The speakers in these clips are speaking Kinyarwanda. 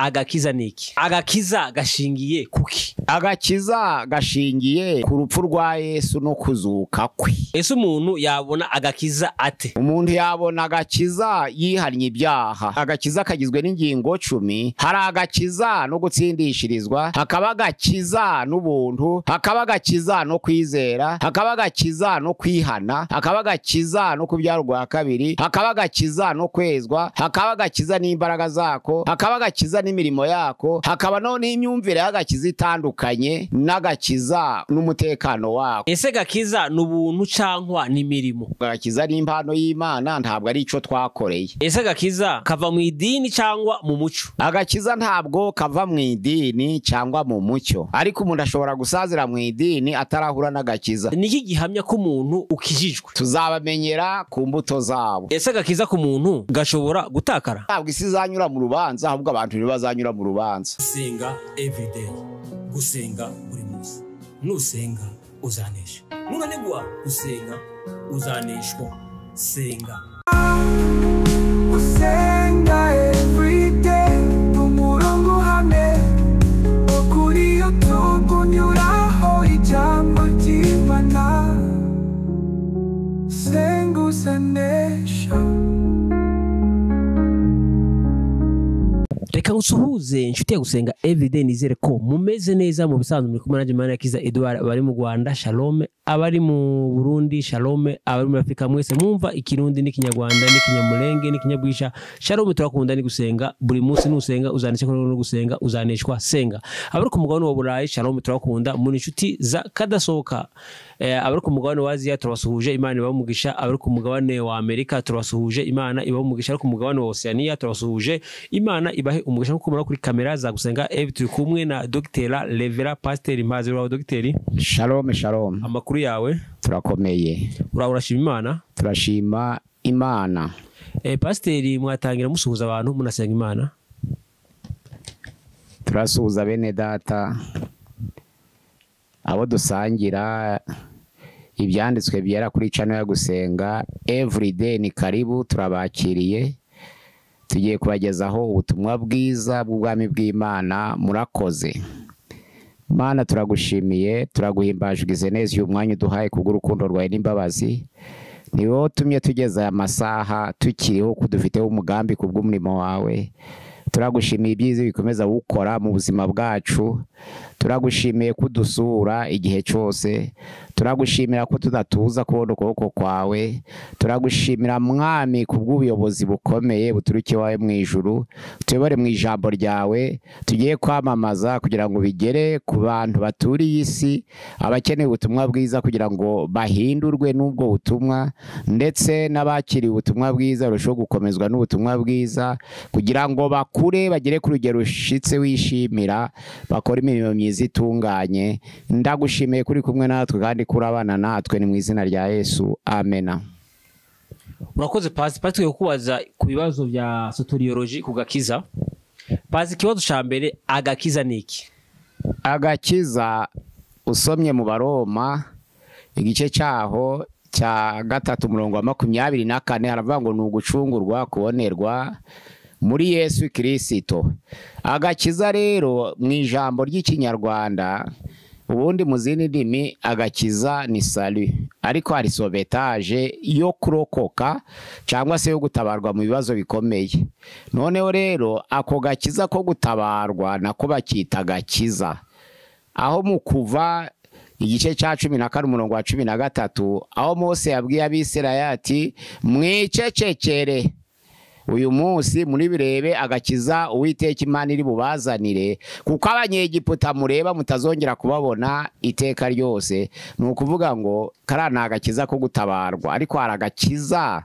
agakiza niki? Agakiza gashingiye kuki? Agakiza gashingiye ku rupfu rwa Yesu no kuzuka kwe. Ese umuntu yabona agakiza ate? Umuntu yabona agakiza yihannye ibyaha. Agakiza kagizwe n'ingingo 10. Hari agakiza no gutsindishirizwa, hakaba agakiza n'ubuntu, hakaba agakiza no kwizera, hakaba agakiza no kwihana, hakaba agakiza no kubyarwa kabiri, hakaba agakiza no kwezwa, hakaba agakiza n'imbaraga zako, hakaba agakiza n'imirimo yako, hakaba none imyumvire y'agakiza itandukanye n'agakiza n'umutekano wako. Ese gakiza n'ubuntu cankwa n'imirimo? Agakiza n'impano y'Imana, ntabwo ari ico twakoreye. Ese gakiza kava mu idini cyangwa mu mucyo? Agakiza ntabwo kava mu idini cyangwa mu mucyo, ariko umuntu ashobora gusazira mu idini atarahura n'agakiza. Niki gihamya ko umuntu ukijijwe? Tuzabamenyera ku mbuto zabo. Ese gakiza ku muntu gashobora gutakara? Ntabwo isi izanyura mu rubanza, ahubwo abantu ntibazanyura mu rubanza. Gusenga everyday, gusenga buri munsi. Nusenga uzanesha, nunanigwa gusenga uzaneshwa. Senga gusenga everyday, umurongo hamwe ukuri yo tugunyuraho ijambo ry'Imana. Senga uzanesha. Reka nsuhuze inshuti ya gusenga everyday, nizere ko mumeze neza mu bisanzwe. Muri kumwe na Manirakiza Edouard, abari mu Rwanda shalom, abari mu Burundi shalom, abari muri Afrika mwese mwumva ikirundi n'ikinyarwanda n'ikinyamulenge n'ikinyabwisha shalom. Turakunda ni gusenga buri munsi, nusenga uzanesha, no gusenga uzaneshwa. Senga. Abari ku mugabane wa Burayi shalom, turakunda muri inshuti za kadasohoka. Abari ku mugabane wa Aziya turabasuhuje, Imana ibamugisha. Abari ku mugabane wa Amerika turabasuhuje, Imana ibamugisha. Abari ku mugabane wa Oceania turabasuhuje, Imana ibahe umugisha. Nkuko mura kuri kamera za gusenga turi kumwe na Dr. Revera Pasteur Mpazi. Uraho Dr. Shalom shalom. Amakuru yawe? Turakomeye. Urashima Imana? Turashima Imana. Pasteur, mwatangira musuhuza abantu munasenga Imana? Turasuhuza bene data, abo dusangira ibyanditswe byera kuri channel ya gusenga everyday. Ni karibu, turabakiriye. Tugiye kubagezaho ubutumwa bwiza bw'ubwami bw'Imana. Murakoze. Mana, turagushimiye, turaguhimbajwe neza uyu mwanya uduhaye kubw'urukundo rwawe n'imbabazi. Ni wowe utumye tugeza aya masaha tukiriho, kudufiteho umugambi kubw'umurimo wawe. Turagushimiye ibyiza bikomeza gukora mu buzima bwacu. Turagushimiye kudusura igihe cyose. Turagushimira ko tudatuza kubona ukuboko kwawe. Turagushimira Mwami kubw'ubuyobozi bukomeye buturukiye wawe mu ijuru. Tuyobore mu ijambo ryawe tugiye kwamamaza kugira ngo bigere ku bantu baturiye isi, abakeneye ubutumwa bwiza kugira ngo bahindurwe n'ubwo butumwa, ndetse n'abakiriye ubutumwa bwiza barushaho gukomezwa n'ubutumwa bwiza, kugira ngo bakure bagere ku rugero rushitse wishimira, bakora imirimo myiza itunganye. Ndagushimiye kuri kumwe natwe kandi kurabana natwe, ni mu izina rya Yesu, amena. Urakoze Pastor. Tugiye kubaza ku bibazo bya soteriology ku gakiza. Pastor, ikibazo ca mbere, agakiza niki? Agakiza usomye mu Baroma igice cyaho cya 3:24 haravuga ngo ni ugucungurwa kubonerwa muri Yesu Kristo. Agakiza rero mu ijambo ry'ikinyarwanda, ubundi mu zindi ndimi agakiza ni salut, ariko hari sauvetage yo kurokoka cyangwa se yo gutabarwa mu bibazo bikomeye. Noneho rero ako gakiza ko gutabarwa nako bakita agakiza, aho mu Kuva igice cya 14:13 aho Mose yabwiye Abisirayeli ati mwicecekere uyu munsi muri birebe agakiza Uwiteka Imana iri bubazanire, kuko abanyegiputa mureba mutazongera kubabona iteka ryose. Ni ukuvuga ngo karana agakiza ko gutabarwa, ariko hari agakiza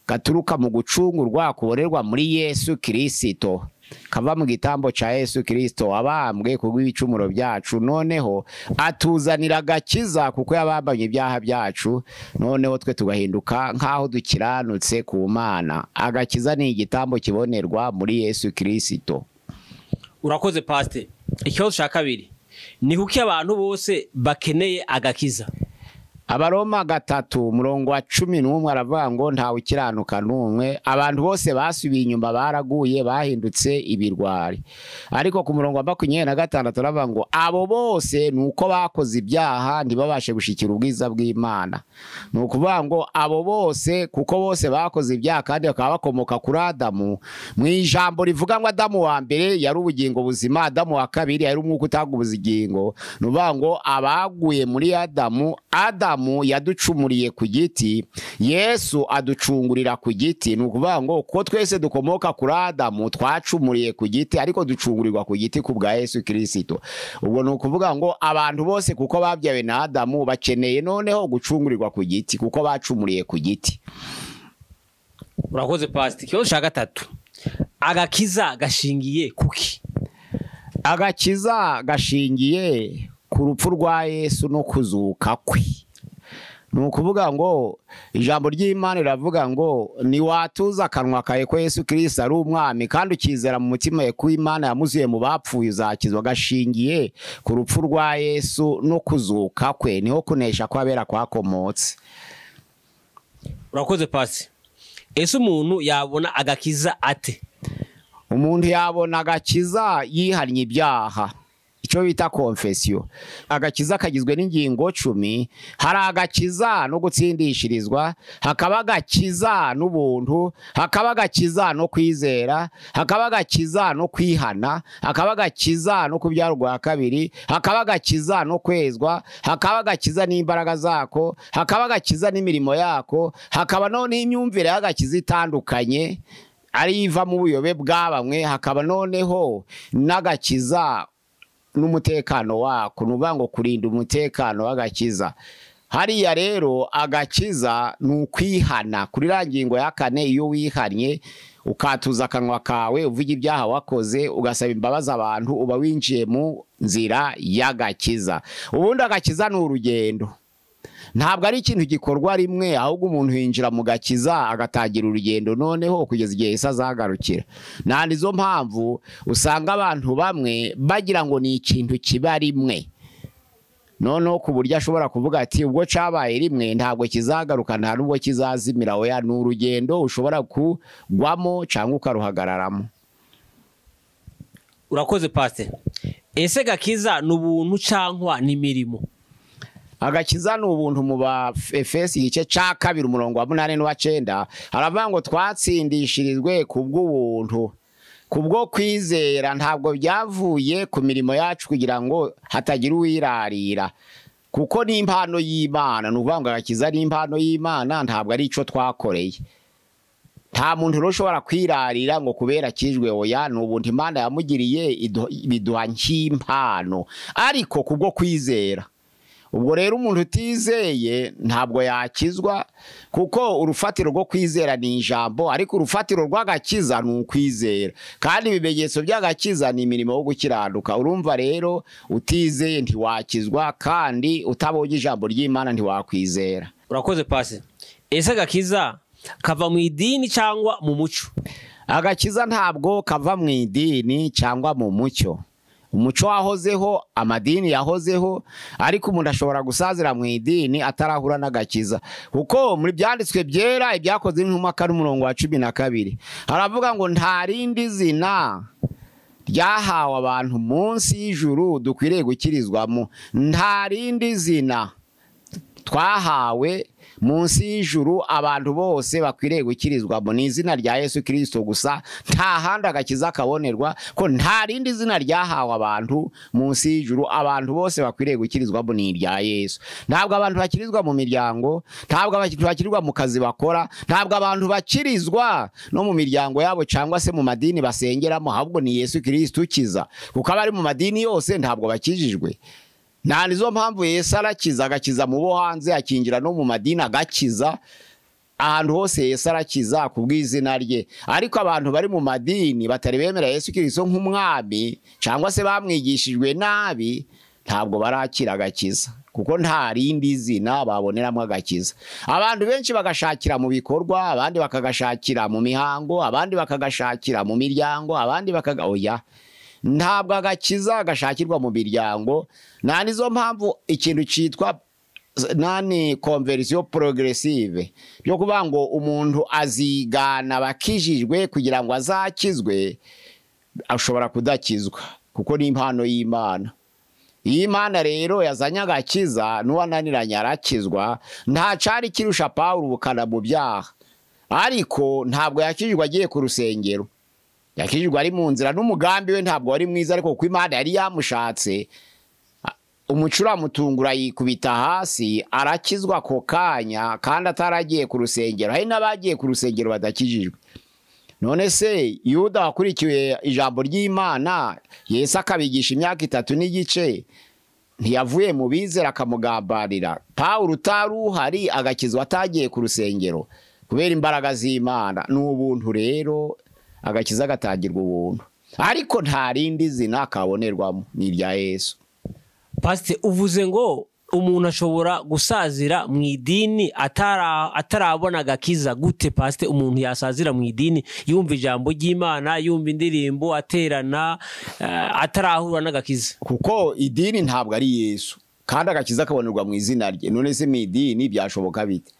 gaturuka mu gucungurwa kuborerwa muri Yesu Kristo, kava mu gitambo cha Yesu Kristo abambwe kubw'ibicumuro byacu. Noneho atuzanira agakiza kuko yabambanye ibyaha byacu, noneho twe tugahinduka nkaho dukiranutse ku Mana. Agakiza ni igitambo kibonerwa muri Yesu Kristo. Urakoze Pastor. Ikibazo cya kabiri, ni kuki abantu bose bakeneye agakiza? Abaroma 3:11 aravuga ngo ntawe ukiranuka n'umwe, abantu bose basubiye inyuma baraguye bahindutse ibirwari. Ariko ku murongo wa 26 aravuga ngo abo bose nuko bakoze ibyaha ntibabashe gushikira ubwiza bw'Imana. Nukuvuga ngo abo bose kuko bose bakoze ibyaha kandi bakaba bakomoka kuri Adamu. Mu ijambo rivuga ngo Adamu wa mbere yari ubugingo buzima, Adamu wa kabiri yari umwuka utaga ubugingo. Nuvuga ngo abaguye muri Adamu yaducumuriye ku giti, Yesu aducungurira ku giti. Nukuvuga ngo ko twese dukomoka kuri Adamu twacumuriye ku giti ariko ducungurirwa ku giti ku bwa Yesu Kristo. Ubwo nukuvuga ngo abantu bose kuko babyawe na Adamu bakeneye noneho gucungurirwa ku giti kuko bacumuriye ku giti. Urakoze pastor. Kibazo cya gatatu, agakiza gashingiye kuki? Agakiza gashingiye ku rupfu rwa Yesu no kuzuka kwe. Nukuvuga ngo ijambo ry'Imana riravuga ngo ni watuza akanwa kawe ko Yesu Kristo ari umwami kandi ukizera mu mutima we ko Imana yamuzuye mu bapfuye uzakizwa. Gashingiye ku rupfu rwa Yesu no kuzuka kwe niho kunesha kwabera kwakomotse. Urakoze pastor. Ese umuntu yabona agakiza ate? Umuntu yabona agakiza yihannye ibyaha, icyo bita confession. Agakiza kagizwe n'ingingo 10. Hari agakiza no gutsindishirizwa, hakaba agakiza n'ubuntu, hakaba agakiza no kwizera, hakaba agakiza no kwihana, hakaba agakiza no kubyarwa kabiri, hakaba agakiza no kwezwa, hakaba agakiza n'imbaraga zako, hakaba agakiza n'imirimo yako, hakaba none imyumvire y'agakiza itandukanye ari iva mu buyobe bw'abamwe, hakaba noneho n'agakiza n'umutekano wako. Nuvuga ngo kurinda umutekano w'agakiza. Hariya rero agakiza n'ukwihana. Kuri rangingo ya 4 iyo wihanye ukatuza akanwa kawe uvuga ibyaha wakoze ugasaba imbabazi abantu uba winjiye mu nzira y'agakiza. Ubundi agakiza ni urugendo, ntabwo ari ikintu gikorwa rimwe, ahubwo umuntu yinjira mu gakiza agatangira urugendo noneho kugeza igihe Yesu azagarukira. Nandi zo mpamvu usanga abantu bamwe bagira ngo ni ikintu kiba rimwe, noneho ku buryo ashobora kuvuga ati ubwo cabaye rimwe ntabwo kizagaruka nta nubwo kizazimira. Oya, ni urugendo ushobora kugwamo cyangwa ukaruhagararamo. Urakoze pastor. Ese gakiza n'ubuntu cankwa n'imirimo? Agakiza n'ubuntu mu ba Efesi igice ca 2:8-9 haravuga ngo twatsindishirizwe kubw'ubuntu kubwo kwizera, ntabwo byavuye ku mirimo yacu kugira ngo hatagira uwirarira, kuko ni impano y'Imana. Nuvuga ngo agakiza ni impano y'Imana, ntabwo ari ico twakoreye. Nta muntu ushobora kwirarira ngo kubera kijwe. Oya, n'ubuntu Imana yamugiriye biduha nk'impano ariko kubwo kwizera. Ubwo rero umuntu utizeye ntabwo yakizwa, kuko urufatiro rwo kwizera ni ijambo, ariko urufatiro rw'agakiza ni ukwizera, kandi ibimenyetso by'agakiza ni imirimo yo gukiranuka. Urumva rero utizeye ntiwakizwa, kandi utabonye ijambo ry'Imana ntiwakwizera. Urakoze pastor. Ese agakiza kava mu idini cyangwa mu mucyo? Agakiza ntabwo kava mu idini cyangwa mu mucyo. Umuco wahozeho, amadini yahozeho, ariko umuntu ashobora gusazira mu idini atarahura n'agakiza. Kuko muri byanditswe byera ibyakoze n'intumwa 12 haravuga ngo nta rindi zina ryahawe abantu munsi y'ijuru dukwiriye gukirizwamo. Nta rindi zina twahawe munsi y'ijuru abantu bose bakwiriye gukirizwamo, ni izina rya Yesu Kristo gusa. Nta handi agakiza kabonerwa, ko nta rindi zina ryahawe abantu munsi y'ijuru abantu bose bakwiriye gukirizwamo ni irya Yesu. Ntabwo abantu bakirizwa mu miryango, ntabwo abantu bakirizwa mu kazi bakora, ntabwo abantu bakirizwa no mu miryango yabo cyangwa se mu madini basengeramo, ahubwo ni Yesu Kristo ukiza, kuko abari mu madini yose ntabwo bakijijwe. Nizo mpamvu Yesu arakiza, agakiza mu bo hanze, akinjira no mu madini agakiza. Ahantu hose Yesu arakiza kubw'izina rye. Ariko abantu bari mu madini batari bemera Yesu Kristo nk'umwami cyangwa se bamwigishijwe nabi, ntabwo barakira agakiza, kuko nta rindi zina baboneramo agakiza. Abantu benshi bagashakira mu bikorwa, abandi bakagashakira mu mihango, abandi bakagashakira mu miryango, abandi oya, ntabwo agakiza gashakirwa mu miryango. Nizo mpamvu ikintu cyitwa nani conversion progressive byo kuvuga ngo umuntu azigana bakijijwe kugira ngo azakizwe, ashobora kudakizwa kuko ni impano y'Imana. Iyi Imana rero yazanye agakiza, n'uwananiranye arakizwa. Nta cari kirusha Pawulo ubukana mu byaha, ariko ntabwo yakijijwe agiye ku rusengero, yakijijwe ari mu nzira, n'umugambi we ntabwo wari mwiza, ariko kuko Imana yari yamushatse, umucuramutungura yikubita hasi, arakizwa ako kanya kandi ataragiye ku rusengero. Hari n'abagiye ku rusengero badakijijwe. None se Yuda wakurikiye ijambo ry'Imana, Yesu akabigisha imyaka 3 n'igice, ntiyavuye mu bizera akamugambarira? Pawulo utari uhari agakizwa atagiye ku rusengero kubera imbaraga z'Imana. N'ubuntu rero, agakiza gatangirwa ubuntu, ariko nta rindi zina kabonerwamo, ni irya Yesu. Pastor, uvuze ngo umuntu ashobora gusazira mu idini atarabona agakiza. Gute Pastor umuntu yasazira mu idini yumva ijambo ry'Imana, yumva indirimbo, aterana, atarahura n'agakiza? Kuko idini ntabwo ari Yesu, kandi agakiza kabonerwa mu izina rye. None se mu idini byashoboka bite?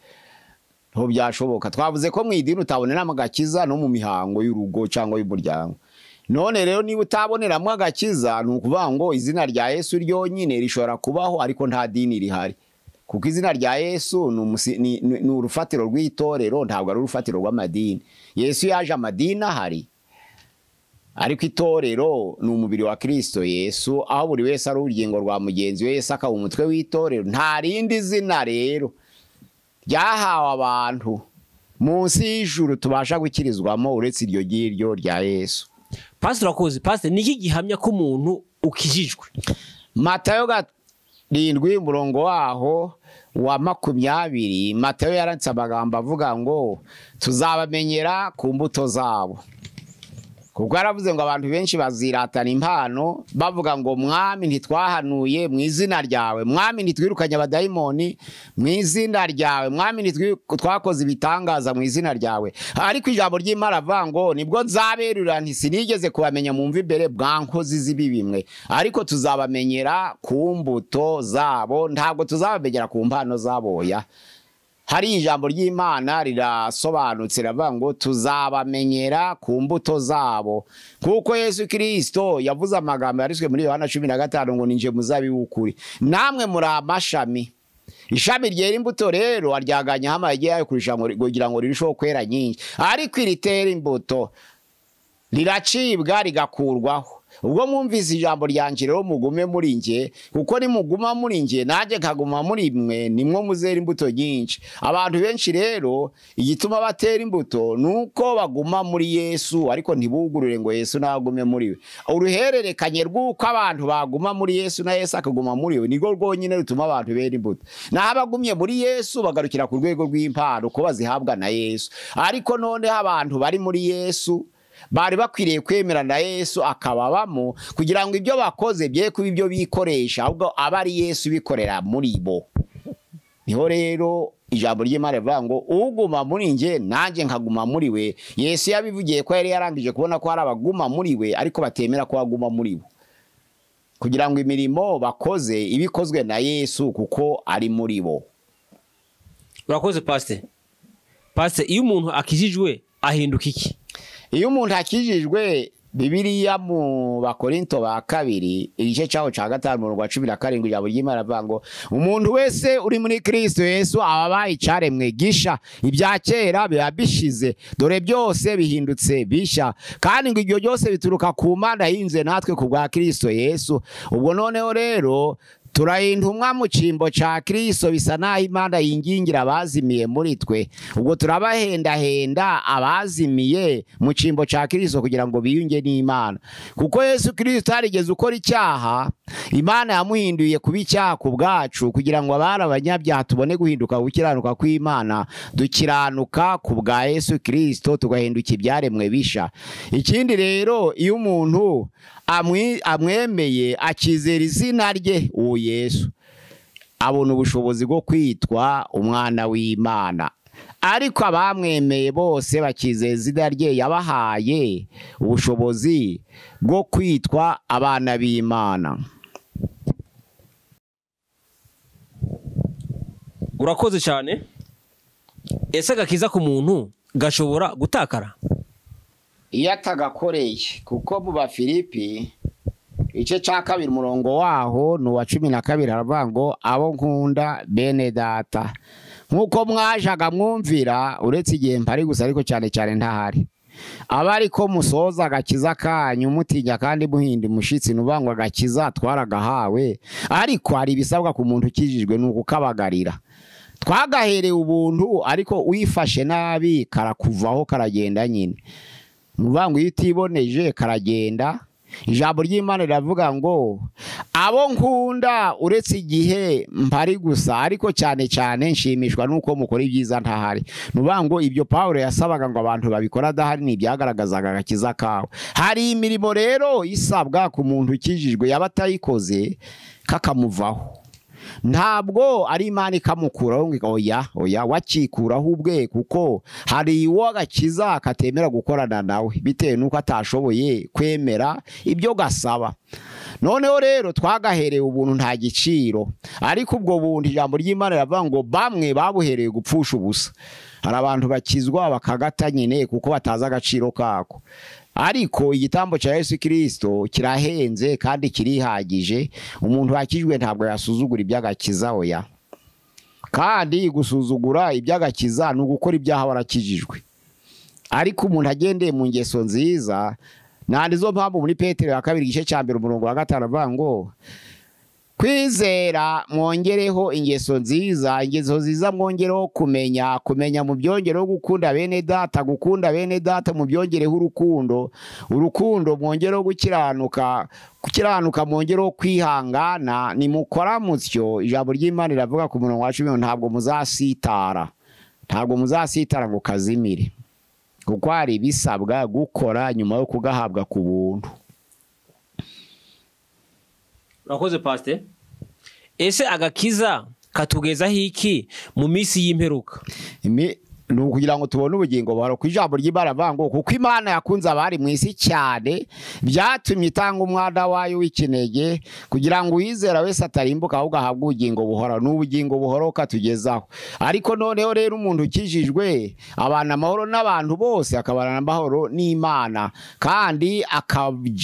Nto byashoboka. Twavuze ko mu idini utaboneramo agakiza no mu mihango y'urugo cyangwa y'umuryango. None rero niba utaboneramo agakiza, ni ukuvuga ngo izina rya Yesu ryonyine rishobora kubaho, ariko nta dini rihari. Kuko izina rya Yesu ni urufatiro rw'itorero, ntabwo ari urufatiro rw'amadini. Yesu yaje amadini ahari, ariko itorero ni umubiri wa Kristo Yesu, aho buri wese ari urugingo rwa mugenzi we. Yesu akaba umutwe w'itorero. Nta rindi zina rero ryahawe abantu munsi y'ijuru tubasha gukirizwamo uretse iryo ngiryo rya Yesu. Pastor akoze. Pastor, niki gihamya ko umuntu ukijijwe? Matayo 7 umurongo waho wa 20, Matayo yaranditse amagambo avuga ngo tuzabamenyera ku mbuto zabo. Kuko yaravuze ngo abantu benshi baziratana impano bavuga ngo mwami ntitwahanuye mu izina ryawe, mwami ntitwirukanye abadayimoni mu izina ryawe, mwami ntitwakoze ibitangaza mu izina ryawe. Ariko ijambo ry'Imana avuga ngo nibwo nzaberura nti sinigeze kubamenya mumva imbere bwa nkozi z'ibibimwe, ariko tuzabamenyera ku mbuto zabo. Ntabwo tuzabamenyera ku mpano zabo ya. Hari ijambo ry'Imana rirasobanutse ravuga ngo tuzabamenyera ku mbuto zabo. Kuko Yesu Kristo yavuze amagambo yariswe muri Yohana 15 ngo ninje muzabibu w'ukuri, namwe muri amashami. Ishami ryera imbuto rero aryaganya amage yayo kugira ngo rirusheho kwera nyinshi, ariko iritera imbuto riracibwa rigakurwaho. Ubwo mwumvise ijambo ryanje rero mugume muri nge, kuko ni muguma muri nge nanjye nkaguma muri mwe, nimwo muzera imbuto nyinshi. Abantu benshi rero igituma batera imbuto nuko baguma muri Yesu, ariko ntibugurure ngo Yesu nagume muri we. Uruhererekanye rw'uko abantu baguma muri Yesu na Yesu akaguma muri we nigo rwonyine rutuma abantu bera imbuto. Naho abagumye muri Yesu bagarukira ku rwego rw'impano ko bazihabwa na Yesu. Ariko none abantu bari muri Yesu bari bakwiriye kwemera na Yesu akababamo, kugira ngo ibyo bakoze bye kuba ibyo bikoresha, ahubwo aba ari Yesu bikorera muri bo. Niho rero ijambo ry'Imana rivuga ngo uguma muri nge nanjye nkaguma muri we. Yesu yabivugiye ko yari yarangije kubona ko hari abaguma muri we ariko batemera ko aguma muri bo, kugira ngo imirimo bakoze ibikozwe na Yesu kuko ari muri bo. Urakoze Pastor. Pastor, iyo umuntu akijijwe ahinduka iki? Iyo umuntu akijijwe, Bibiliya mu Bakorinto ba 2 igice cyaho ca 5 mu rwa 17 ijambo ry'Imana rivuga ngo umuntu wese uri muri Kristo Yesu ababaye icaremwe gisha, ibya kera biba bishize, dore byose bihindutse bisha. Kandi ngo ibyo byose bituruka ku Mana yinze natwe ku bwa Kristo Yesu. Ubwo noneho rero turahindumwa mu cimbo ca Kristo, bisa naho Imana yingingira abazimiye muri twe. Ubwo turabahendahenda abazimiye mu cimbo ca Kristo kugira ngo biyunge n'Imana. Kuko Yesu Kristo arigeze ukora icyaha, Imana yamuhinduye kuba icyaha ku bwacu, kugira ngo abari abanyabyaha tubone guhinduka gukiranuka kw'Imana, dukiranuka ku bwa Yesu Kristo tugahinduka ibyaremwe bisha. Ikindi rero, iyo umuntu amwemeye akizera izina rye uwo Yesu, abona ubushobozi bwo kwitwa umwana w'Imana. Ariko abamwemeye bose bakizera izina rye yabahaye ubushobozi bwo kwitwa abana b'Imana. urakoze cyane. Ese agakiza ku muntu gashobora gutakara iyo atagakoreye? Kuko mu Bafilipi igice cya 2 umurongo waho ni uwa 12 haravuga ngo abo nkunda bene data nkuko mwajaga mwumvira uretse igihe mpari gusa ariko cyane cyane ntahari, abari ko musoza agakiza kanyu mutinya kandi muhinda umushitsi nubangwa agakiza twaragahawe, ariko hari ibisabwa ku muntu ukijijwe nuko kabagarira. Twagahereye ubuntu ariko wifashe nabi karakuvaho karagenda nyine. Nubango iyo utiboneje karagenda. Ijambo ry'Imana riravuga ngo abo nkunda uretse igihe mpari gusa ariko cyane cyane nshimishwa nuko mukora ibyiza ntahari. Nubango ibyo Paulo yasabaga ngo abantu babikora adahari ni byagaragazaga agakiza kawe. Hari imirimo rero isabwa ku muntu ukijijwe yabatayikoze kakamuvaho. Ntabwo ari Imana ikamukuraho ngo oya wakikuraho ubwe, kuko hari uwo agakiza akatemera gukorana nawe bitewe nuko atashoboye kwemera ibyo gasaba. Noneho rero twagahereye ubuntu nta giciro, ariko ubwo buntu ijambo ry'Imana riravuga ngo bamwe babuhereye gupfusha ubusa. Hari abantu bakizwa bakagata nyine kuko bataza agaciro kako. Ariko igitambo cya Yesu Kristo kirahenze kandi kirihagije. Umuntu wakijwe ntabwo yasuzugura iby'agakiza oya. Kandi gusuzugura iby'agakiza no gukora ibyaha warakijijwe. Ariko umuntu agendeye mu ngeso nziza, nandizo mpamvu muri Petero ya 2 igice cya 1 umurongo wa 5 avuga ngo kwizera mwongereho ingeso nziza mwongereho kumenya mu byongereho gukunda bene data mu byongereho urukundo mwongereho gukiranuka mwongereho kwihangana. Nimukora mutyo ijambo ry'Imana riravuga ku murongo wa 10 ntabwo muzasitara ngo kazimire, kuko hari bisabwa gukora nyuma yo kugahabwa ku buntu. Urakoze Pastor. Ese agakiza katugezaho iki mu minsi y'imperuka? Nukugira ngo tubone ubugingo buhoraho. Ku ijambo ry'Imana vango kuko Imana yakunze abari mu isi cyane byatumye itanga umwana wayo w'ikinege kugira ngo uyizera wese atarimbuka ahubwo ahabwe ubugingo buhoraho. N'ubugingo buhoraho katugezaho. Ariko noneho rero umuntu ukijijwe abana amahoro n'abantu bose, akabana amahoro n'Imana, kandi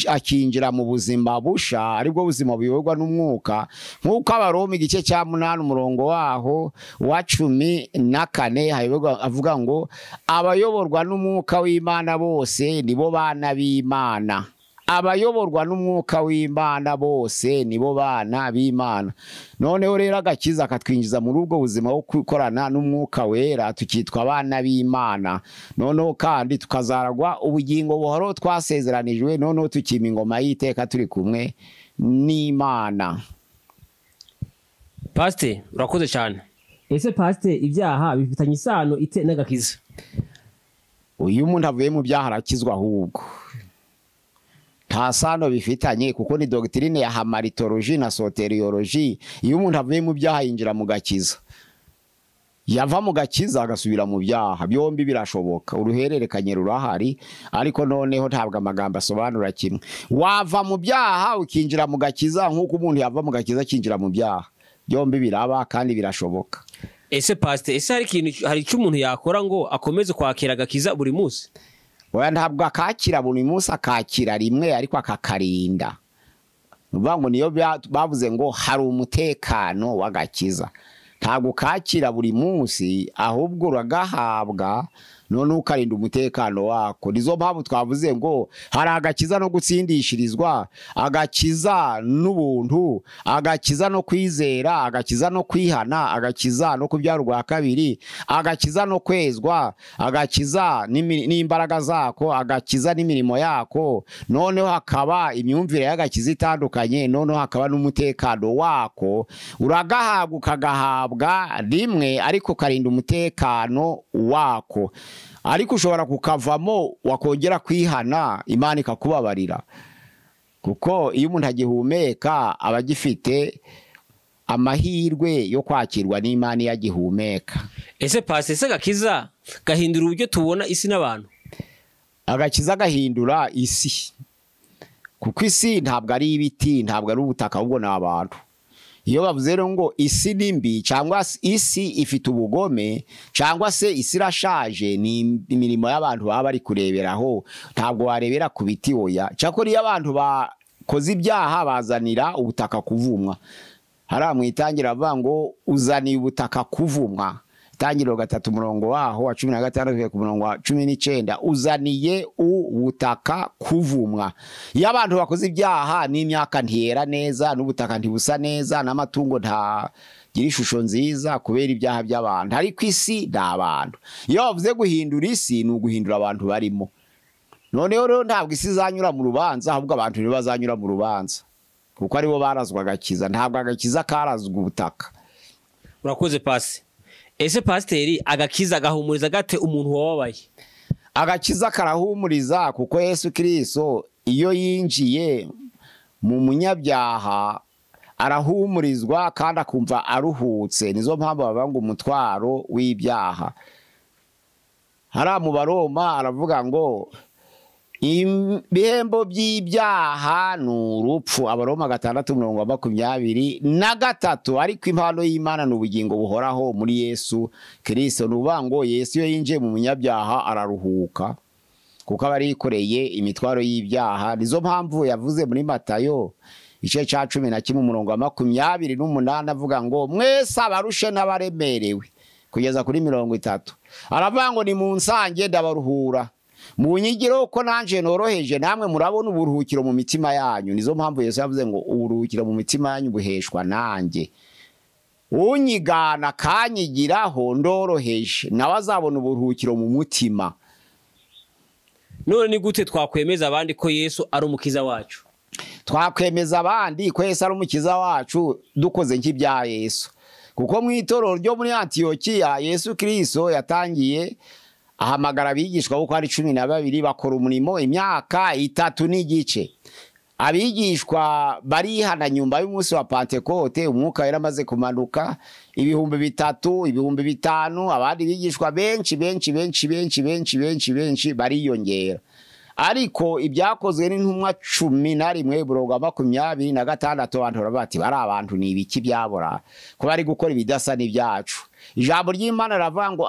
akinjira mu buzima busha aribwo buzima buyoborwa n'umwuka, nk'uko Abaroma igice cya 8 umurongo waho wa 14 avuga ngo abayoborwa n'umwuka w'Imana bose nibo bana b'Imana. Abayoborwa n'umwuka w'Imana bose nibo bana b'Imana. Noneho rero agakiza katwinjiza muri ubwo buzima bwo gukorana n'umwuka wera, tukitwa abana b'Imana. Noneho kandi tukazaragwa ubugingo buhoraho twasezeranijwe, noneho tukima ingoma y'iteka turi kumwe n'Imana. Pastor, urakoze cyane. Ese Pastor, ibyaha bifitanye isano ite n'agakiza? Uyu muntu avuye mu byaha arakizwa ahubwo nta sano bifitanye, kuko ni doctrine ya hamaritology na soteriology. Iyo umuntu avuye mu byaha yinjira mu gakiza, yava mu gakiza agasubira mu byaha, byombi birashoboka. Uruhererekanye rurahari, ariko noneho ntabwo amagambo asobanura kimwe. Wava mu byaha ukinjira mu gakiza nk'uko umuntu yava mu gakiza akinjira mu byaha, byombi biraba kandi birashoboka. Ese Pastor, ese hari icyo umuntu yakora ngo akomeze kwakira agakiza buri munsi? Oya, ntabwo akakira buri munsi, akakira rimwe ariko akakarinda. Nubango niyo bavuze ngo hari umutekano w'agakiza. Ntabwo kakira buri munsi ahubwo uragahabwa, none ukarinda umutekano wako. Nizo mpamvu twavuze ngo hari agakiza no gutsindishirizwa, agakiza n'ubuntu, agakiza no kwizera, agakiza no kwihana, agakiza no kubyarwa kabiri, agakiza no kwezwa, agakiza n'imbaraga zako, agakiza n'imirimo yako. Noneho hakaba imyumvire y'agakiza itandukanye, noneho hakaba n'umutekano wako. Uragahabwa ukagahabwa rimwe ariko karinda umutekano wako. Ariko ushobora kukavamo wakongera kwihana, Imana ikakubabarira, kuko iyo umuntu agihumeka aba agifite amahirwe yo kwakirwa n'Imana yagihumeka. Ese Pastor, ese agakiza gahindura uburyo tubona isi n'abantu? Agakiza gahindura isi, kuko isi ntabwo ari ibiti, ntabwo ari ubutaka, ahubwo n'abantu. iyo bavuze rero ngo isi ni mbi cyangwa isi ifite ubugome cyangwa se isi irashaje, ni imirimo y'abantu baba bari kureberaho, ntabwo warebera ku biti oya. Cyakora iyo abantu bakoze ibyaha bazanira ubutaka kuvumwa. Hariya mu itangira bavuga ngo uzaniye ubutaka kuvumwa. Itangiriro 3 murongo waho wa 16 ku murongo wa 19, uzaniye ubutaka kuvumwa. Iyo abantu bakoze ibyaha n'imyaka ntiyera neza, n'ubutaka ntibusa neza, n'amatungo ntagira ishusho nziza kubera ibyaha by'abantu. Ariko isi n'abantu. Iyo bavuze guhindura isi ni uguhindura abantu barimo. Noneho rero ntabwo isi izanyura mu rubanza, ahubwo abantu nibo bazanyura mu rubanza, kuko aribo barazwa agakiza, ntabwo agakiza karazwa ubutaka. Urakoze Pasi. Ese Pasiteri, agakiza gahumuriza gate umuntu wababaye? Agakiza karahumuriza kuko Yesu Kristo iyo yinjiye mu munyabyaha arahumurizwa kandi akumva aruhutse. Nizo mpamvu bavuga ngo umutwaro w'ibyaha. Hariya mu Baroma aravuga ngo ibihembo by'ibyaha ni urupfu. Abaroma 6:23, ariko impano y'Imana ni ubugingo buhoraho muri Yesu Kristo. Nuvuga ngo Yesu iyo yinjiye mu munyabyaha araruhuka kuko aba yikoreye imitwaro y'ibyaha. Nizo mpamvu yavuze muri Matayo igice cya 11:28 avuga ngo mwese abarushe n'abaremerewe kugeza kuri 30, aravuga ngo ni mu nsange ndabaruhura, mu nyigiro ko nanje noroheje namwe murabona uburuhukiro mu mitima yanyu. Nizo mpamvu Yesu yavuze ngo uburuhukiro mu mitima yanyu buheshwa nanjye. Unyigana kanyigiraho ndoroheje nawe azabona uburuhukiro mu mutima. None ni gute twakwemeza abandi ko Yesu ari umukiza wacu? Twakwemeza abandi ko Yesu ari umukiza wacu dukoze nk'ibya Yesu. Kuko mu itorero ryo muri Antiyokiya Yesu Kristo yatangiye ahamagara abigishwa kuko ari 12 bakora umurimo imyaka 3 n'igice. Abigishwa barihana nyuma y'umunsi wa Pentekote, umwuka yaramaze kumanuka, 3,000, 5,000, abandi bigishwa benshi bariyongera. Ariko ibyakozwe n'intumwa 11 burongo 26 abantu bati bari abantu ni ibiki byabora ko bari gukora ibidasa n'ibyacu. Ijambo ry'Imana ravuga ngo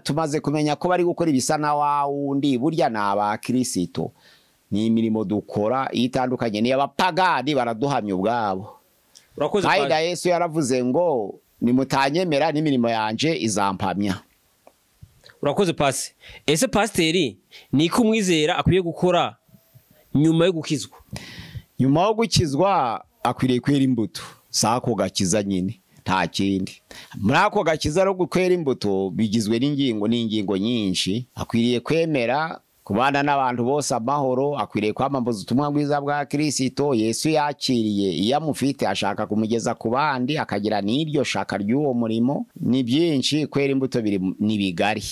tumaze kumenya ko bari gukora ibisa na wawundi, burya naba Kristo. Ni imirimo dukora itandukanye n'iy'abapagani baraduhamya ubwabo. Urakoze kandi Yesu yaravuze ngo nimutanyemera n'imirimo yanje izampamya. Urakoze Pasi. Ese Pasiteri, niko umwizera akwiye gukora nyuma yo gukizwa? Nyuma yo gukizwa akwiriye kwera imbuto. Sako gakiza nyine nta kindi. Muri ako gakiza ro gukwera imbuto bigizwe n'ingingo nyinshi. Akwiriye kwemera kubana n'abantu bose amahoro, akwiriye kwamamaza ubutumwa bwiza bwa Kristo. Yesu yakiriye iyo amufite ashaka kumugeza ku bandi, akagira n'iryo shaka ry'uwo murimo. Ni byinshi, kwera imbuto biri ni bigari.